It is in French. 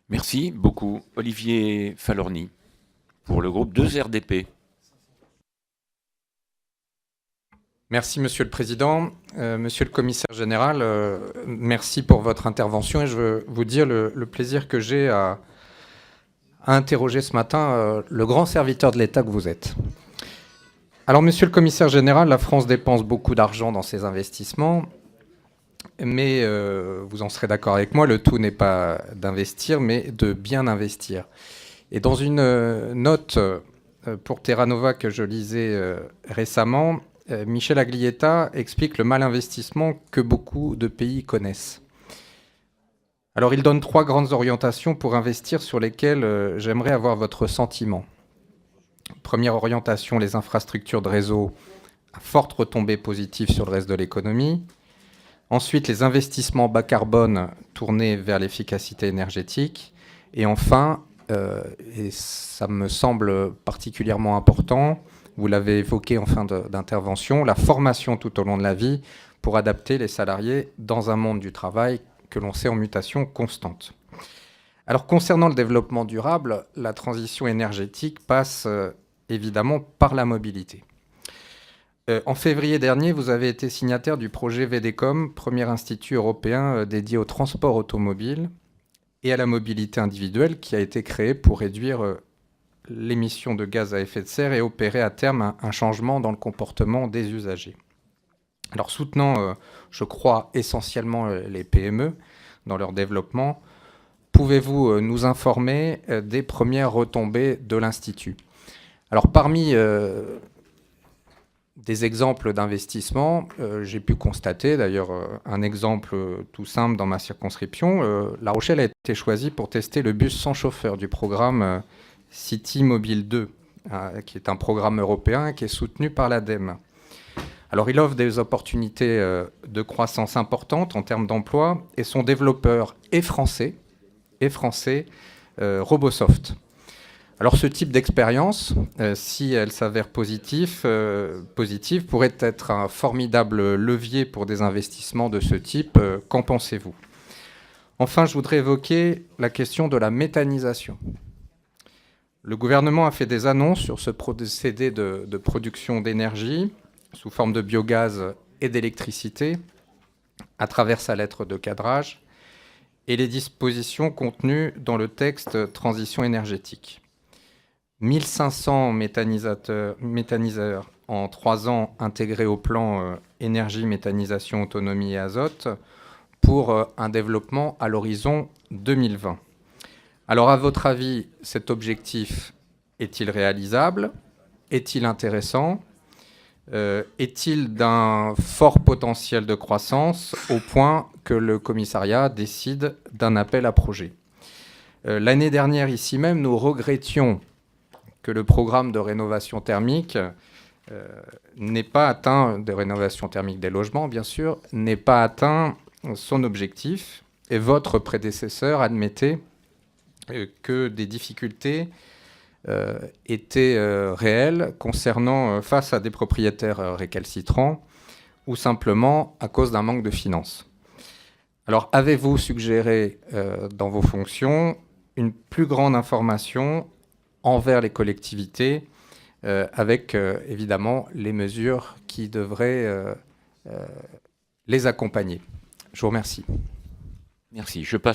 Merci beaucoup. Olivier Falorni, pour le groupe 2RDP. Merci Monsieur le Président. Monsieur le Commissaire général, merci pour votre intervention et je veux vous dire le plaisir que j'ai à interroger ce matin le grand serviteur de l'État que vous êtes. Alors Monsieur le Commissaire général, la France dépense beaucoup d'argent dans ses investissements, mais vous en serez d'accord avec moi, le tout n'est pas d'investir, mais de bien investir. Et dans une note pour Terra Nova que je lisais récemment, Michel Aglietta explique le mal investissement que beaucoup de pays connaissent. Alors il donne 3 grandes orientations pour investir sur lesquelles j'aimerais avoir votre sentiment. Première orientation, les infrastructures de réseau à forte retombée positive sur le reste de l'économie. Ensuite, les investissements bas carbone tournés vers l'efficacité énergétique. Et enfin, et ça me semble particulièrement important, vous l'avez évoqué en fin d'intervention, la formation tout au long de la vie pour adapter les salariés dans un monde du travail que l'on sait en mutation constante. Alors concernant le développement durable, la transition énergétique passe évidemment par la mobilité. En février dernier, vous avez été signataire du projet VDECOM, premier institut européen dédié au transport automobile et à la mobilité individuelle, qui a été créé pour réduire l'émission de gaz à effet de serre et opérer à terme un changement dans le comportement des usagers. Alors soutenant, je crois, essentiellement les PME dans leur développement, pouvez-vous nous informer des premières retombées de l'Institut? Alors parmi des exemples d'investissement, j'ai pu constater d'ailleurs un exemple tout simple dans ma circonscription. La Rochelle a été choisie pour tester le bus sans chauffeur du programme City Mobile 2, qui est un programme européen qui est soutenu par l'ADEME. Alors il offre des opportunités de croissance importantes en termes d'emploi et son développeur est français, Robosoft. Alors ce type d'expérience, si elle s'avère positive, pourrait être un formidable levier pour des investissements de ce type. Qu'en pensez-vous? Enfin, je voudrais évoquer la question de la méthanisation. Le gouvernement a fait des annonces sur ce procédé de production d'énergie sous forme de biogaz et d'électricité à travers sa lettre de cadrage et les dispositions contenues dans le texte transition énergétique. 1500 méthaniseurs en 3 ans intégrés au plan énergie, méthanisation, autonomie et azote pour un développement à l'horizon 2020. Alors, à votre avis, cet objectif est-il réalisable? Est-il intéressant? Est-il d'un fort potentiel de croissance au point que le commissariat décide d'un appel à projet? L'année dernière, ici même, nous regrettions que le programme de rénovation thermique n'ait pas atteint, de rénovation thermique des logements, bien sûr, n'ait pas atteint son objectif. Et votre prédécesseur admettait que des difficultés étaient réelles concernant face à des propriétaires récalcitrants ou simplement à cause d'un manque de finances. Alors, avez-vous suggéré dans vos fonctions une plus grande information envers les collectivités avec évidemment les mesures qui devraient les accompagner? Je vous remercie. Merci. Je passe